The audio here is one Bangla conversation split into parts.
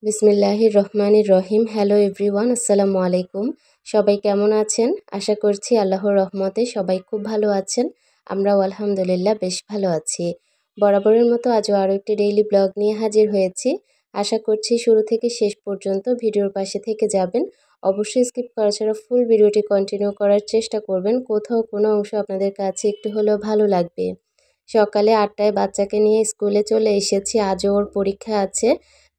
বিসমিল্লাহির রহমানির রহিম। হ্যালো এভরিওয়ান, আসসালামু আলাইকুম। সবাই কেমন আছেন? আশা করছি আল্লাহর রহমতে সবাই খুব ভালো আছেন। আমরাও আলহামদুলিল্লাহ বেশ ভালো আছি। বরাবরের মতো আজও আরও একটি ডেইলি ব্লগ নিয়ে হাজির হয়েছি। আশা করছি শুরু থেকে শেষ পর্যন্ত ভিডিওর পাশে থেকে যাবেন। অবশ্যই স্কিপ করা ছাড়া ফুল ভিডিওটি কন্টিনিউ করার চেষ্টা করবেন। কোথাও কোনো অংশ আপনাদের কাছে একটু হলেও ভালো লাগবে। সকালে 8টায় বাচ্চাকে নিয়ে স্কুলে চলে এসেছি। আজও ওর পরীক্ষা আছে।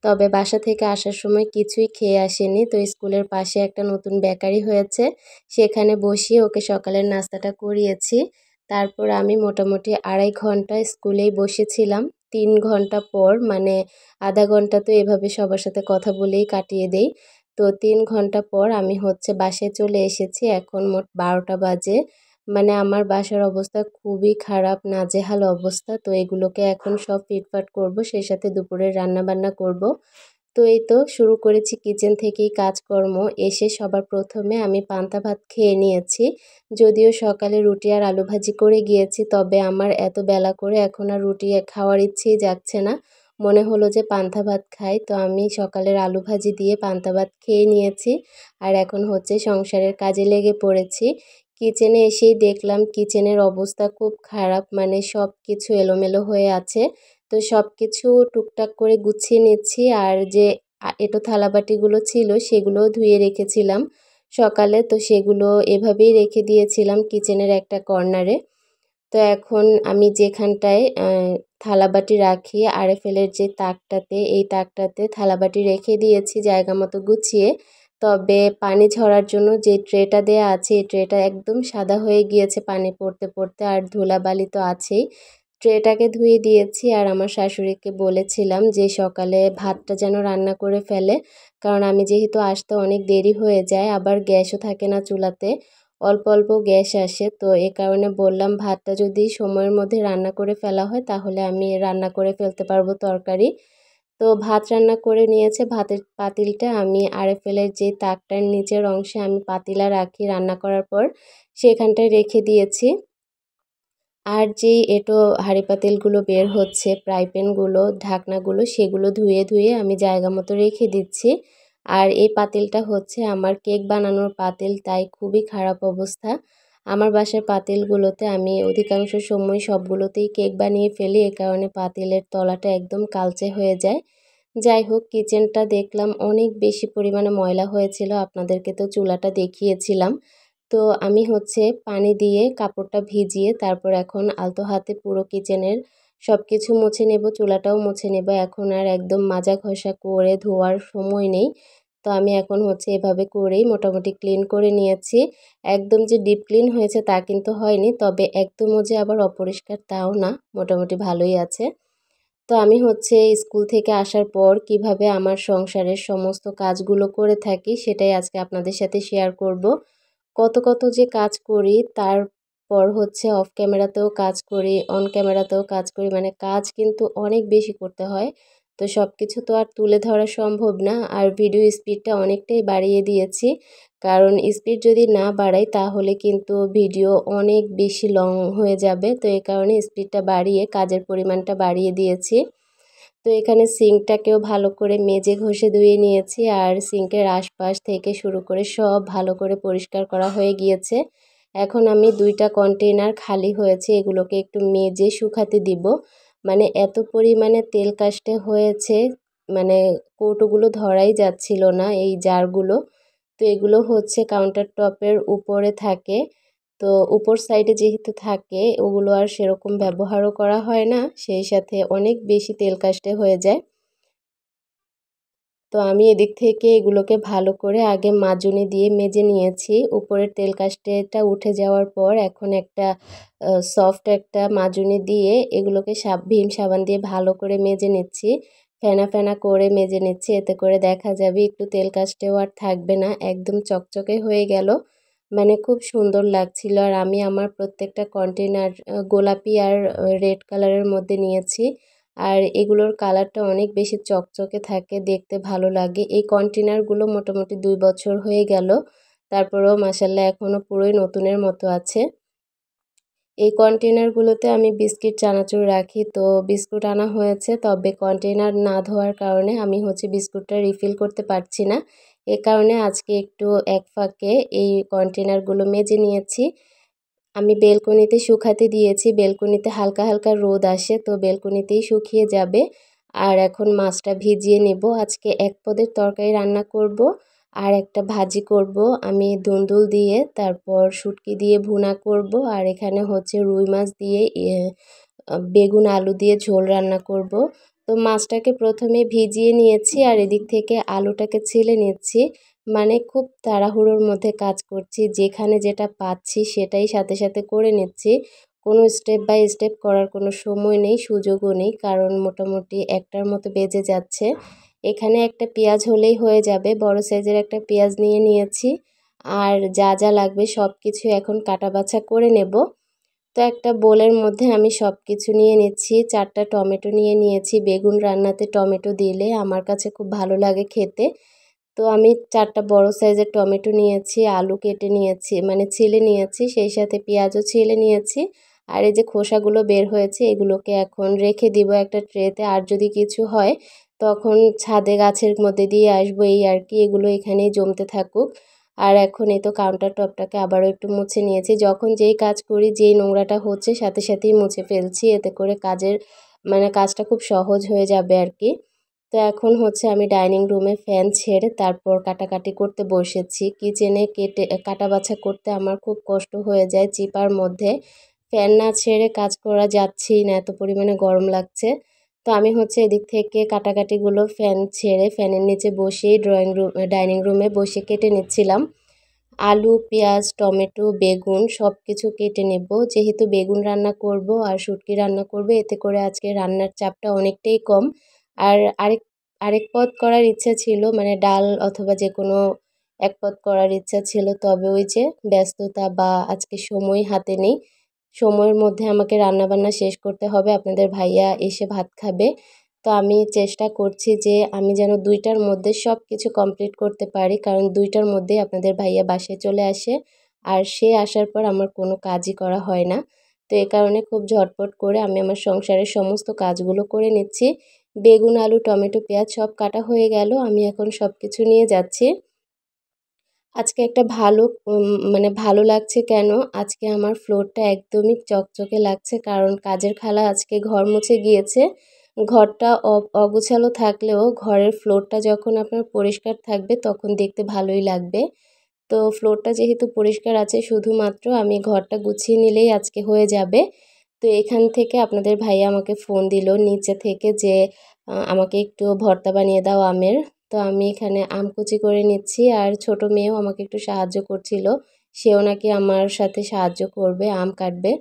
তবে বাসা থেকে আসার সময় কিছুই খেয়ে আসেনি। তো স্কুলের পাশে একটা নতুন বেকারি হয়েছে, সেখানে বসিয়ে ওকে সকালের নাস্তাটা করিয়েছি। তারপর আমি মোটামুটি 2.5 ঘন্টা স্কুলেই বসেছিলাম। 3 ঘন্টা পর মানে আধা ঘন্টা তো এভাবে সবার সাথে কথা বলেই কাটিয়ে দেই। তো 3 ঘন্টা পর আমি বাসায় চলে এসেছি। এখন মোট 12টা বাজে। মানে আমার বাসার অবস্থা খুবই খারাপ, নাজেহাল অবস্থা। তো এগুলোকে এখন সব ফিটফাট করব, সেই সাথে দুপুরের রান্নাবান্না করব। তো এই তো শুরু করেছি কিচেন থেকেই কাজকর্ম। এসে সবার প্রথমে আমি পান্তা ভাত খেয়ে নিয়েছি। যদিও সকালে রুটি আর আলু ভাজি করে গিয়েছি, তবে আমার এত বেলা করে এখন আর রুটি খাওয়ার ইচ্ছেই যাচ্ছে না। মনে হলো যে পান্তা ভাত খাই, তো আমি সকালের আলু ভাজি দিয়ে পান্তা ভাত খেয়ে নিয়েছি। আর এখন সংসারের কাজে লেগে পড়েছি। কিচেনে এসেই দেখলাম কিচেনের অবস্থা খুব খারাপ, মানে সব কিছু এলোমেলো হয়ে আছে। তো সব কিছু টুকটাক করে গুছিয়ে নিচ্ছি। আর যে এঁটো থালাবাটিগুলো ছিল সেগুলোও ধুয়ে রেখেছিলাম সকালে, তো সেগুলো এভাবেই রেখে দিয়েছিলাম কিচেনের একটা কর্নারে। তো এখন আমি যেখানটায় থালাবাটি রাখি আরএফএলের যে তাকটাতে, এই তাকটাতে থালাবাটি রেখে দিয়েছি জায়গা মতো গুছিয়ে। তবে পানি ঝরার জন্য যে ট্রেটা দেয়া আছে, এই ট্রেটা একদম সাদা হয়ে গিয়েছে পানি পড়তে পড়তে, আর ধুলাবালি তো আছেই। ট্রেটাকে ধুয়ে দিয়েছি। আর আমার শাশুড়িকে বলেছিলাম যে সকালে ভাতটা যেন রান্না করে ফেলে, কারণ আমি যেহেতু আসতে অনেক দেরি হয়ে যায়, আবার গ্যাসও থাকে না চুলাতে, অল্প অল্প গ্যাস আসে। তো এ কারণে বললাম ভাতটা যদি সময়ের মধ্যে রান্না করে ফেলা হয় তাহলে আমি রান্না করে ফেলতে পারবো তরকারি। তো ভাত রান্না করে নিয়েছে। ভাতের পাতিলটা আমি আরএফএলের যে তাকটার নিচের অংশে আমি পাতিলা রাখি রান্না করার পর, সেখানটায় রেখে দিয়েছি। আর যেই এঁটো হাঁড়ি পাতিলগুলো বের হচ্ছে, ফ্রাই প্যানগুলো, ঢাকনাগুলো, সেগুলো ধুয়ে ধুয়ে আমি জায়গা মতো রেখে দিচ্ছি। আর এই পাতিলটা আমার কেক বানানোর পাতিল, তাই খুবই খারাপ অবস্থা। আমার বাসার পাতিলগুলোতে আমি অধিকাংশ সময় সবগুলোতেই কেক বানিয়ে ফেলি, এ কারণে পাতিলের তলাটা একদম কালচে হয়ে যায়। যাই হোক, কিচেনটা দেখলাম অনেক বেশি পরিমাণে ময়লা হয়েছিল, আপনাদেরকে তো চুলাটা দেখিয়েছিলাম। তো আমি পানি দিয়ে কাপড়টা ভিজিয়ে তারপর এখন আলতো হাতে পুরো কিচেনের সব কিছু মুছে নেব, চুলাটাও মুছে নেব। এখন আর একদম মাজা ঘষা করে ধোয়ার সময় নেই। তো আমি এখন এভাবে করেই মোটামুটি ক্লিন করে নিয়েছি। একদম যে ডিপ ক্লিন হয়েছে তা কিন্তু হয়নি, তবে একদমও যে আবার অপরিষ্কার তাও না, মোটামুটি ভালোই আছে। তো আমি স্কুল থেকে আসার পর কিভাবে আমার সংসারের সমস্ত কাজগুলো করে থাকি সেটাই আজকে আপনাদের সাথে শেয়ার করব। কত কত যে কাজ করি, তারপর অফ ক্যামেরাতেও কাজ করি, অন ক্যামেরাতেও কাজ করি, মানে কাজ কিন্তু অনেক বেশি করতে হয়। তো সব কিছু তো আর তুলে ধরা সম্ভব না। আর ভিডিও স্পিডটা অনেকটাই বাড়িয়ে দিয়েছি, কারণ স্পিড যদি না বাড়াই তাহলে কিন্তু ভিডিও অনেক বেশি লং হয়ে যাবে। তো এই কারণে স্পিডটা বাড়িয়ে কাজের পরিমাণটা বাড়িয়ে দিয়েছি। তো এখানে সিঙ্কটাকেও ভালো করে মেজে ঘষে ধুয়ে নিয়েছি, আর সিঙ্কের আশপাশ থেকে শুরু করে সব ভালো করে পরিষ্কার করা হয়ে গিয়েছে। এখন আমি 2টা কন্টেইনার খালি হয়েছে, এগুলোকে একটু মেজে শুকাতে দিব। মানে এত পরিমাণে তেল কাস্টে হয়েছে, মানে কৌটোগুলো ধরাই যাচ্ছিল না, এই জারগুলো। তো এগুলো কাউন্টার টপের উপরে থাকে। তো উপর সাইডে যেহেতু থাকে, ওগুলো আর সেরকম ব্যবহারও করা হয় না, সেই সাথে অনেক বেশি তেল কাস্টে হয়ে যায়। তো আমি এদিক থেকে এগুলোকে ভালো করে আগে মাজনি দিয়ে মেজে নিয়েছি। উপরের তেল কাস্টেটা উঠে যাওয়ার পর এখন একটা সফট একটা মাজনি দিয়ে এগুলোকে ভীম সাবান দিয়ে ভালো করে মেজে নিচ্ছি। ফেনা ফেনা করে মেজে নিচ্ছি, এতে করে দেখা যাবে একটু তেল কাস্টেও আর থাকবে না, একদম চকচকে হয়ে গেল। মানে খুব সুন্দর লাগছিল। আর আমি আমার প্রত্যেকটা কন্টেনার গোলাপি আর রেড কালারের মধ্যে নিয়েছি। আর এগুলোর কালারটা অনেক বেশি চকচকে থাকে, দেখতে ভালো লাগে। এই কন্টেনারগুলো মোটামুটি 2 বছর হয়ে গেল, তারপরেও মাশাআল্লাহ এখনও পুরোই নতুনের মতো আছে। এই কন্টেনারগুলোতে আমি বিস্কিট চানাচুর রাখি। তো বিস্কুট আনা হয়েছে, তবে কন্টেনার না ধোয়ার কারণে আমি হচ্ছে বিস্কুটটা রিফিল করতে পারছি না। এ কারণে আজকে একটু এক ফাঁকে এই কন্টেনারগুলো মেজে নিয়েছি। আমি বেলকনিতে শুকাতে দিয়েছি, বেলকনিতে হালকা হালকা রোদ আসে, তো বেলকনিতেই শুকিয়ে যাবে। আর এখন মাছটা ভিজিয়ে নেব। আজকে এক পদের তরকারি রান্না করব আর একটা ভাজি করব আমি ধুন্দুল দিয়ে, তারপর শুটকি দিয়ে ভুনা করব, আর এখানে হচ্ছে রুই মাছ দিয়ে বেগুন আলু দিয়ে ঝোল রান্না করব। তো মাছটাকে প্রথমে ভিজিয়ে নিয়েছি আর এদিক থেকে আলুটাকে ছিলে নিচ্ছি। মানে খুব তাড়াহুড়োর মধ্যে কাজ করছি, যেখানে যেটা পাচ্ছি সেটাই সাথে সাথে করে নিচ্ছি। কোনো স্টেপ বাই স্টেপ করার কোনো সময় নেই, সুযোগও নেই, কারণ মোটামুটি একটার মতো বেজে যাচ্ছে। এখানে একটা পেঁয়াজ হলেই হয়ে যাবে, বড় সাইজের একটা পেঁয়াজ নিয়ে নিয়েছি। আর যা যা লাগবে সব কিছু এখন কাটা বাছা করে নেব। তো একটা বোলের মধ্যে আমি সব কিছু নিয়ে নিচ্ছি। 4টা টমেটো নিয়ে নিয়েছি, বেগুন রান্নাতে টমেটো দিলে আমার কাছে খুব ভালো লাগে খেতে। তো আমি 4টা বড় সাইজের টমেটো নিয়েছি, আলু কেটে নিয়েছি, মানে ছিলে নিয়েছি, সেই সাথে পেঁয়াজও ছিলে নিয়েছি। আর এই যে খোসাগুলো বের হয়েছে এগুলোকে এখন রেখে দিব একটা ট্রেতে। আর যদি কিছু হয় তখন ছাদে গাছের মধ্যে দিয়ে আসবো, এই আর কি, এগুলো এখানেই জমতে থাকুক। আর এখন এই তো কাউন্টার টপটাকে আবারও একটু মুছে নিয়েছি। যখন যেই কাজ করি, যেই নোংরাটা হচ্ছে সাথে সাথেই মুছে ফেলছি, এতে করে কাজটা খুব সহজ হয়ে যাবে আর কি। তো এখন হচ্ছে আমি ডাইনিং রুমে ফ্যান ছেড়ে তারপর কাটাকাটি করতে বসেছি। কিচেনে কাটা বাছা করতে আমার খুব কষ্ট হয়ে যায় চিপার মধ্যে। ফ্যান না ছেড়ে কাজ করা যাচ্ছেই না, এত পরিমাণে গরম লাগছে। তো আমি হচ্ছে এদিক থেকে কাটাকাটিগুলো ফ্যান ছেড়ে ফ্যানের নিচে বসেই ডাইনিং রুমে বসে কেটে নিচ্ছিলাম। আলু, পেঁয়াজ, টমেটো, বেগুন সব কিছু কেটে নেব। যেহেতু বেগুন রান্না করব আর শুটকি রান্না করব, এতে করে আজকে রান্নার চাপটা অনেকটাই কম। আর আরেক পদ করার ইচ্ছা ছিল, মানে ডাল অথবা যে কোনো এক পদ করার ইচ্ছা ছিল, তবে ওই যে ব্যস্ততা বা আজকে সময় হাতে নেই। সময়ের মধ্যে আমাকে রান্নাবান্না শেষ করতে হবে, আপনাদের ভাইয়া এসে ভাত খাবে। তো আমি চেষ্টা করছি যে আমি যেন 2টার মধ্যে সব কিছু কমপ্লিট করতে পারি, কারণ 2টার মধ্যেই আপনাদের ভাইয়া বাসায় চলে আসে। আর সে আসার পর আমার কোনো কাজই করা হয় না। তো এ কারণে খুব ঝটপট করে আমি আমার সংসারের সমস্ত কাজগুলো করে নিচ্ছি। বেগুন, আলু, টমেটো, পেঁয়াজ সব কাটা হয়ে গেল। আমি এখন সব কিছু নিয়ে যাচ্ছি। আজকে একটা ভালো লাগছে কেন, আজকে আমার ফ্লোরটা একদমই চকচকে লাগছে, কারণ কাজের খালা আজকে ঘর মুছে গিয়েছে। ঘরটা অগোছালো থাকলেও ঘরের ফ্লোরটা যখন আপনার পরিষ্কার থাকবে তখন দেখতে ভালোই লাগবে। তো ফ্লোরটা যেহেতু পরিষ্কার আছে, শুধুমাত্র আমি ঘরটা গুছিয়ে নিলেই আজকে হয়ে যাবে। তো এখান থেকে আপনাদের ভাইয়া আমাকে ফোন দিল নিচে থেকে যে আমাকে একটু ভর্তা বানিয়ে দাও আমের। তো আমি এখানে আম কুচি করে নিচ্ছি আর ছোট মেয়েও আমাকে একটু সাহায্য করছিল। সেও নাকি আমার সাথে সাহায্য করবে, আম কাটবে।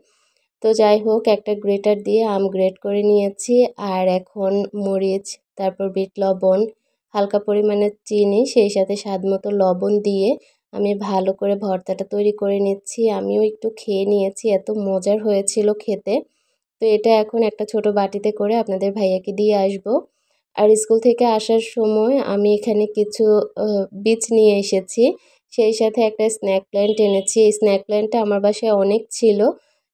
তো যাই হোক, একটা গ্রেটার দিয়ে আম গ্রেট করে নিয়েছি। আর এখন মরিচ, তারপর বিট লবণ, হালকা পরিমাণে চিনি, সেই সাথে স্বাদ মতো লবণ দিয়ে আমি ভালো করে ভর্তাটা তৈরি করে নিচ্ছি। আমিও একটু খেয়ে নিয়েছি, এত মজার হয়েছিল খেতে। তো এটা এখন একটা ছোট বাটিতে করে আপনাদের ভাইয়াকে দিয়ে আসব। আর স্কুল থেকে আসার সময় আমি এখানে কিছু বীজ নিয়ে এসেছি, সেই সাথে একটা স্ন্যাক প্ল্যান্ট এনেছি। এই স্ন্যাক প্ল্যান্টটা আমার বাসায় অনেক ছিল।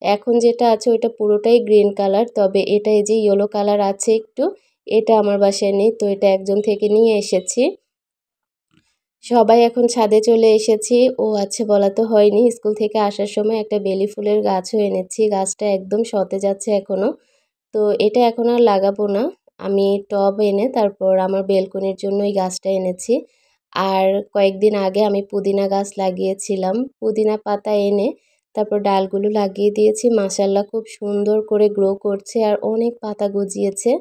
এখন যেটা আছে ওইটা পুরোটাই গ্রিন কালার, তবে এটা এই যে ইয়েলো কালার আছে একটু, এটা আমার বাসায় নেই। তো এটা একজন থেকে নিয়ে এসেছি। সবাই এখন ছাদে চলে এসেছি। ও আচ্ছা, বলা তো হয়নি, স্কুল থেকে আসার সময় একটা বেলি ফুলের গাছও এনেছি। গাছটা একদম সতেজ আছে এখনও। তো এটা এখন আর লাগাবো না, আমি টব এনে তারপর আমার বেলকনির জন্য এই গাছটা এনেছি। আর কয়েকদিন আগে আমি পুদিনা গাছ লাগিয়েছিলাম, পুদিনা পাতা এনে তারপর ডালগুলো লাগিয়ে দিয়েছি। মাশাআল্লাহ খুব সুন্দর করে গ্রো করছে আর অনেক পাতা গজিয়েছে।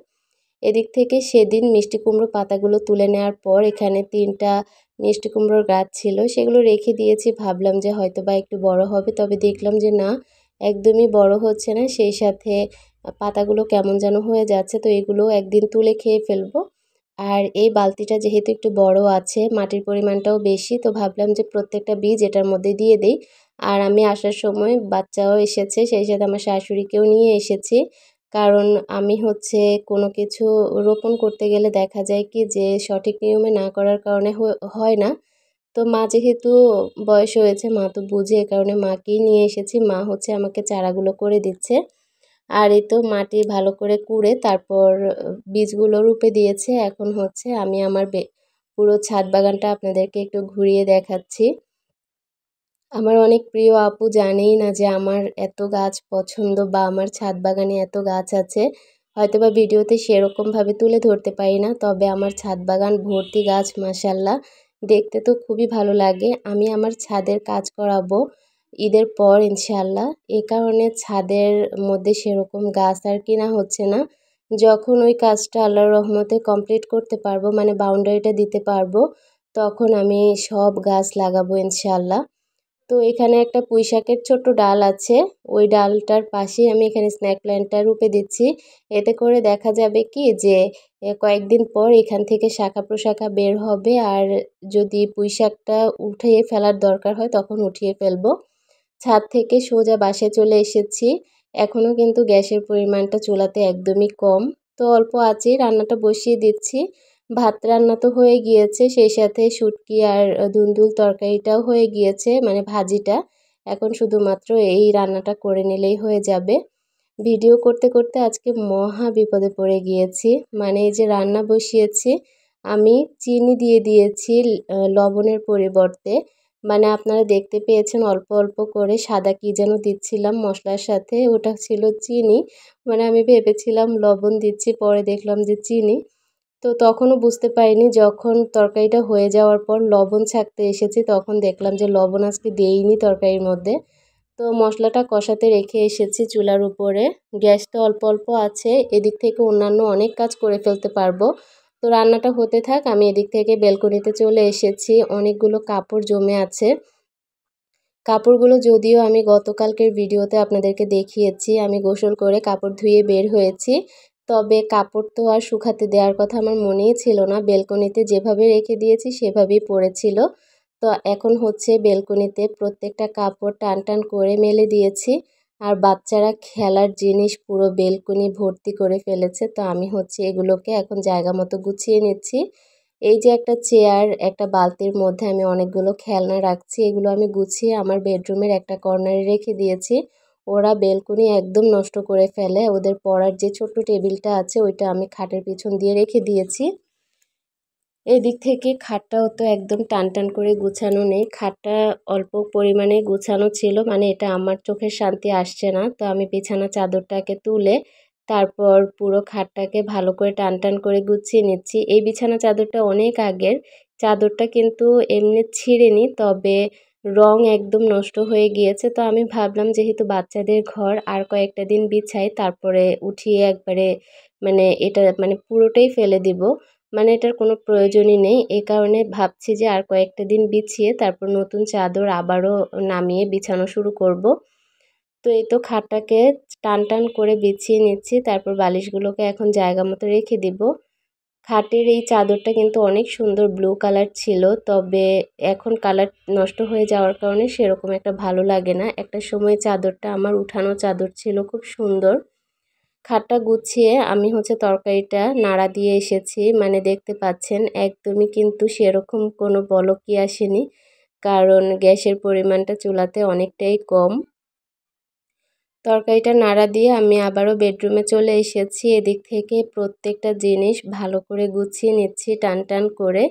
এদিক থেকে সেদিন মিষ্টি কুমড়ো পাতাগুলো তুলে নেওয়ার পর এখানে 3টা মিষ্টি কুমড়োর গাছ ছিল, সেগুলো রেখে দিয়েছি, ভাবলাম যে হয়তো বা একটু বড় হবে, তবে দেখলাম যে না, একদমই বড় হচ্ছে না। সেই সাথে পাতাগুলো কেমন যেন হয়ে যাচ্ছে, তো এগুলো একদিন তুলে খেয়ে ফেলবো। আর এই বালতিটা যেহেতু একটু বড় আছে, মাটির পরিমাণটাও বেশি, তো ভাবলাম যে প্রত্যেকটা বীজ এটার মধ্যে দিয়ে দেই। আর আমি আসার সময় বাচ্চাও এসেছে, সেই সাথে আমার শাশুড়িকেও নিয়ে এসেছি। কারণ আমি হচ্ছে কোনো কিছু রোপণ করতে গেলে দেখা যায় কি যে সঠিক নিয়মে না করার কারণে হয় না। তো মা যেহেতু বয়স হয়েছে, মা তো বুঝে, এ কারণে মাকেই নিয়ে এসেছি। মা হচ্ছে আমাকে চারাগুলো করে দিচ্ছে। আর এই তো মাটি ভালো করে কুড়ে তারপর বীজগুলো রুপে দিয়েছে। এখন হচ্ছে আমি আমার পুরো ছাদ বাগানটা আপনাদেরকে একটু ঘুরিয়ে দেখাচ্ছি। আমার অনেক প্রিয় আপু জানেই না যে আমার এত গাছ পছন্দ বা আমার ছাদ বাগানে এত গাছ আছে। হয়তোবা ভিডিওতে সেরকমভাবে তুলে ধরতে পারি না, তবে আমার ছাদ বাগান ভর্তি গাছ মাশাল্লাহ। দেখতে তো খুবই ভালো লাগে। আমি আমার ছাদের কাজ করাবো ঈদের পর ইনশাআল্লাহ। এ কারণে ছাদের মধ্যে সেরকম গাছ আর কিনা হচ্ছে না। যখন ওই কাজটা আল্লাহর রহমতে কমপ্লিট করতে পারবো, মানে বাউন্ডারিটা দিতে পারবো, তখন আমি সব গাছ লাগাবো ইনশাআল্লাহ। তো এখানে একটা পুঁইশাকের ছোট্ট ডাল আছে, ওই ডালটার পাশেই আমি এখানে স্ন্যাক প্ল্যান্টটা রুপে দিচ্ছি। এতে করে দেখা যাবে কি যে কয়েকদিন পর এখান থেকে শাখা প্রশাখা বের হবে, আর যদি পুঁইশাকটা উঠিয়ে ফেলার দরকার হয় তখন উঠিয়ে ফেলবো। ছাদ থেকে সোজা বাসায় চলে এসেছি। এখনও কিন্তু গ্যাসের পরিমাণটা চুলাতে একদমই কম। তো অল্প আঁচেই রান্নাটা বসিয়ে দিচ্ছি। ভাত রান্না তো হয়ে গিয়েছে, সেই সাথে শুটকি আর দুন্দুল তরকারিটাও হয়ে গিয়েছে, মানে ভাজিটা। এখন শুধুমাত্র এই রান্নাটা করে নিলেই হয়ে যাবে। ভিডিও করতে করতে আজকে মহা বিপদে পড়ে গিয়েছি। মানে এই যে রান্না বসিয়েছি, আমি চিনি দিয়ে দিয়েছি লবণের পরিবর্তে। মানে আপনারা দেখতে পেয়েছেন অল্প অল্প করে সাদা কি যেন দিচ্ছিলাম মশলার সাথে, ওটা ছিল চিনি। মানে আমি ভেবেছিলাম লবণ দিচ্ছি, পরে দেখলাম যে চিনি। তো তখনও বুঝতে পারিনি, যখন তরকারিটা হয়ে যাওয়ার পর লবণ ছাকতে এসেছি তখন দেখলাম যে লবণ আজকে দেইনি তরকারির মধ্যে। তো মশলাটা কষাতে রেখে এসেছি চুলার উপরে। গ্যাস তো অল্প অল্প আছে, এদিক থেকে অন্যান্য অনেক কাজ করে ফেলতে পারবো। তো রান্নাটা হতে থাক, আমি এদিক থেকে বেলকনিতে চলে এসেছি। অনেকগুলো কাপড় জমে আছে। কাপড়গুলো যদিও আমি গতকালকের ভিডিওতে আপনাদেরকে দেখিয়েছি, আমি গোসল করে কাপড় ধুয়ে বের হয়েছি। তবে কাপড় তো আর শুকাতে দেওয়ার কথা আমার মনেই ছিল না, বেলকনিতে যেভাবে রেখে দিয়েছি সেভাবেই পড়েছিল। তো এখন হচ্ছে বেলকনিতে প্রত্যেকটা কাপড় টান টান করে মেলে দিয়েছি। আর বাচ্চারা খেলার জিনিস পুরো বেলকনি ভর্তি করে ফেলেছে, তো আমি হচ্ছে এগুলোকে এখন জায়গা মতো গুছিয়ে নিচ্ছি। এই যে একটা চেয়ার, একটা বালতির মধ্যে আমি অনেকগুলো খেলনা রাখছি, এগুলো আমি গুছিয়ে আমার বেডরুমের একটা কর্নারে রেখে দিয়েছি। ওরা বেলকনি একদম নষ্ট করে ফেলে। ওদের পড়ার যে ছোট্ট টেবিলটা আছে ওইটা আমি খাটের পিছন দিয়ে রেখে দিয়েছি। এদিক থেকে খাটটাও তো একদম টান টান করে গুছানো নেই, খাটটা অল্প পরিমাণে গুছানো ছিল, মানে এটা আমার চোখের শান্তি আসছে না। তো আমি বিছানা চাদরটাকে তুলে তারপর পুরো খাটটাকে ভালো করে টান টান করে গুছিয়ে নিচ্ছি। এই বিছানা চাদরটা অনেক আগের, চাদরটা কিন্তু এমনি ছিঁড়েনি, তবে রং একদম নষ্ট হয়ে গিয়েছে। তো আমি ভাবলাম যেহেতু বাচ্চাদের ঘর আর কয়েকটা দিন বিছাই, তারপরে উঠিয়ে একবারে মানে এটা মানে পুরোটাই ফেলে দিব, মানে এটার কোনো প্রয়োজনই নেই। এ কারণে ভাবছি যে আর কয়েকটা দিন বিছিয়ে তারপর নতুন চাদর আবারও নামিয়ে বিছানো শুরু করব। তো এই তো খাটটাকে টান টান করে বিছিয়ে নিচ্ছি, তারপর বালিশগুলোকে এখন জায়গা মতো রেখে দিব। খাটের এই চাদরটা কিন্তু অনেক সুন্দর ব্লু কালার ছিল, তবে এখন কালার নষ্ট হয়ে যাওয়ার কারণে সেরকম একটা ভালো লাগে না। একটা সময় চাদরটা আমার উঠানো চাদর ছিল, খুব সুন্দর। খাটটা গুছিয়ে আমি হচ্ছে তরকারিটা নাড়া দিয়ে এসেছি, মানে দেখতে পাচ্ছেন একদমই কিন্তু সেরকম কোনো বলকই আসেনি, কারণ গ্যাসের পরিমাণটা চুলাতে অনেকটাই কম। তরকারিটা নাড়া দিয়ে আমি আবারও বেডরুমে চলে এসেছি। এদিক থেকে প্রত্যেকটা জিনিস ভালো করে গুছিয়ে নিচ্ছি টান টান করে।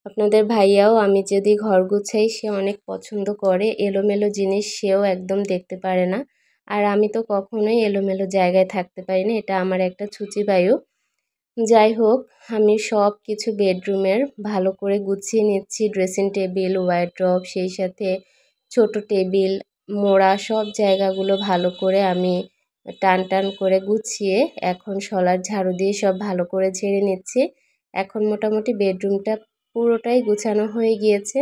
আপনাদের ভাইয়াও আমি যদি ঘর গুছাই সে অনেক পছন্দ করে, এলোমেলো জিনিস সেও একদম দেখতে পারে না। আর আমি তো কখনোই এলোমেলো জায়গায় থাকতে পারি না, এটা আমার একটা ছুঁচি বায়ু। যাই হোক, আমি সব কিছু বেডরুমের ভালো করে গুছিয়ে নিচ্ছি। ড্রেসিং টেবিল, ওয়ারড্রব, সেই সাথে ছোট টেবিল, মোড়া, সব জায়গাগুলো ভালো করে আমি টান টান করে গুছিয়ে এখন শলার ঝাড়ু দিয়ে সব ভালো করে ঝেড়ে নিচ্ছি। এখন মোটামুটি বেডরুমটা পুরোটাই গুছানো হয়ে গিয়েছে।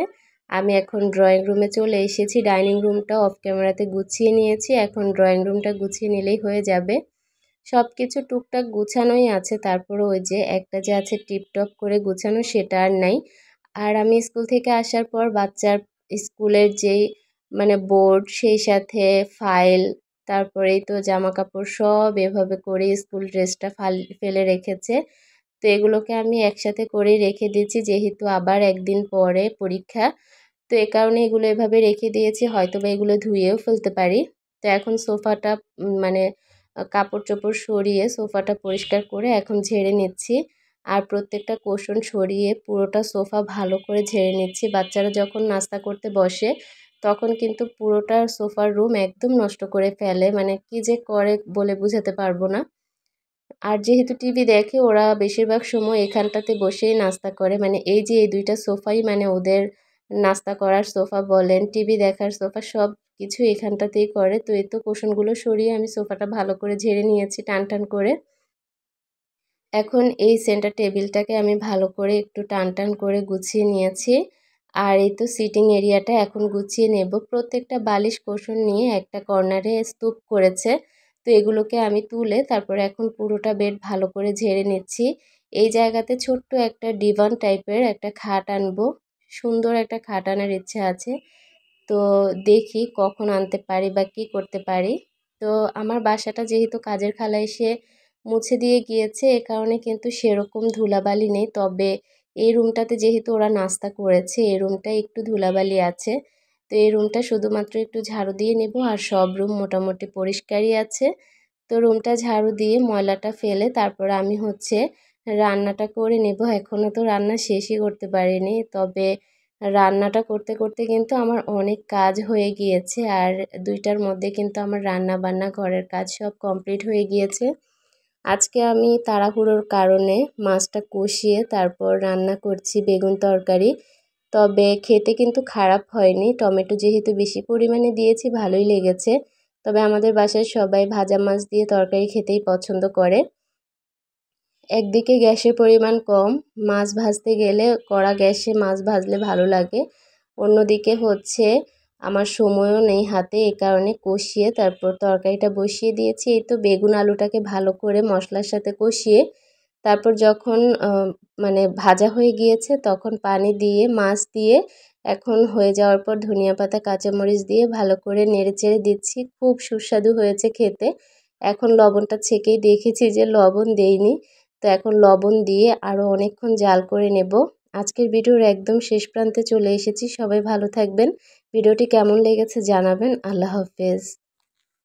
আমি এখন ড্রয়িং রুমে চলে এসেছি। ডাইনিং রুমটা অফ ক্যামেরাতে গুছিয়ে নিয়েছি, এখন ড্রয়িং রুমটা গুছিয়ে নিলেই হয়ে যাবে। সব কিছু টুকটাক গুছানোই আছে, তারপরে ওই যে একটা যে আছে টিপটপ করে গুছানো সেটা আর নাই। আর আমি স্কুল থেকে আসার পর বাচ্চার স্কুলের যেই মানে বোর্ড, সেই সাথে ফাইল, তারপরেই তো জামা কাপড় সব এভাবে করে স্কুল ড্রেসটা ফেলে রেখেছে। তো এগুলোকে আমি একসাথে করেই রেখে দিচ্ছি, যেহেতু আবার একদিন পরে পরীক্ষা। তো এ কারণে এগুলো এভাবে রেখে দিয়েছি, হয়তো বা এগুলো ধুয়েও ফেলতে পারি। তো এখন সোফাটা মানে কাপড় চোপড় সরিয়ে সোফাটা পরিষ্কার করে এখন ঝেড়ে নিচ্ছি। আর প্রত্যেকটা কোষণ সরিয়ে পুরোটা সোফা ভালো করে ঝেড়ে নিচ্ছি। বাচ্চারা যখন নাস্তা করতে বসে তখন কিন্তু পুরোটা সোফার রুম একদম নষ্ট করে ফেলে, মানে কি যে করে বলে বোঝাতে পারবো না। আর যেহেতু টিভি দেখে ওরা বেশিরভাগ সময় এখানটাতে বসেই নাস্তা করে, মানে এই যে এই দুইটা সোফাই মানে ওদের নাস্তা করার সোফা বলেন, টিভি দেখার সোফা, সব কিছু এখানটাতেই করে। তো এই তো কুশনগুলো সরিয়ে আমি সোফাটা ভালো করে ঝেড়ে নিয়েছি টান টান করে। এখন এই সেন্টার টেবিলটাকে আমি ভালো করে একটু টান টান করে গুছিয়ে নিয়েছি। আর এই তো সিটিং এরিয়াটা এখন গুছিয়ে নেব। প্রত্যেকটা বালিশ কোষণ নিয়ে একটা কর্নারে স্তূপ করেছে। তো এগুলোকে আমি তুলে তারপরে এখন পুরোটা বেড ভালো করে ঝেড়ে নিচ্ছি। এই জায়গাতে ছোট্ট একটা ডিভান টাইপের একটা খাট আনবো। সুন্দর একটা খাট আনার ইচ্ছে আছে। তো দেখি কখন আনতে পারি বা কী করতে পারি। তো আমার বাসাটা যেহেতু কাজের খালা এসে মুছে দিয়ে গিয়েছে, এ কারণে কিন্তু সেরকম ধুলাবালি নেই। তবে এই রুমটাতে যেহেতু ওরা নাস্তা করেছে, এই রুমটায় একটু ধুলাবালি আছে। তো এই রুমটা শুধুমাত্র একটু ঝাড়ু দিয়ে নেব, আর সব রুম মোটামুটি পরিষ্কারই আছে। তো রুমটা ঝাড়ু দিয়ে ময়লাটা ফেলে তারপর আমি হচ্ছে রান্নাটা করে নেব। এখনও তো রান্না শেষই করতে পারিনি, তবে রান্নাটা করতে করতে কিন্তু আমার অনেক কাজ হয়ে গিয়েছে। আর 2টার মধ্যে কিন্তু আমার রান্না বান্না ঘরের কাজ সব কমপ্লিট হয়ে গিয়েছে। আজকে আমি তাড়াহুড়োর কারণে মাছটা কষিয়ে তারপর রান্না করছি বেগুন তরকারি। তবে খেতে কিন্তু খারাপ হয়নি, টমেটো যেহেতু বেশি পরিমাণে দিয়েছি ভালোই লেগেছে। তবে আমাদের বাসায় সবাই ভাজা মাছ দিয়ে তরকারি খেতেই পছন্দ করে। একদিকে গ্যাসের পরিমাণ কম, মাছ ভাজতে গেলে কড়া গ্যাসে মাছ ভাজলে ভালো লাগে। অন্যদিকে হচ্ছে আমার সময়ও নেই হাতে, এ কারণে কষিয়ে তারপর তরকারিটা বসিয়ে দিয়েছি। এই তো বেগুন আলুটাকে ভালো করে মশলার সাথে কষিয়ে তারপর যখন মানে ভাজা হয়ে গিয়েছে তখন পানি দিয়ে মাছ দিয়ে এখন হয়ে যাওয়ার পর ধনিয়া পাতা কাঁচামরিচ দিয়ে ভালো করে নেড়েচেড়ে দিচ্ছি। খুব সুস্বাদু হয়েছে খেতে। এখন লবণটা ছেঁকেই দেখেছি যে লবণ দেইনি, তো এখন লবণ দিয়ে আরও অনেকক্ষণ জাল করে নেব। আজকের ভিডিওর একদম শেষ প্রান্তে চলে এসেছি। সবাই ভালো থাকবেন। ভিডিওটি কেমন লেগেছে জানাবেন। আল্লাহ হাফেজ।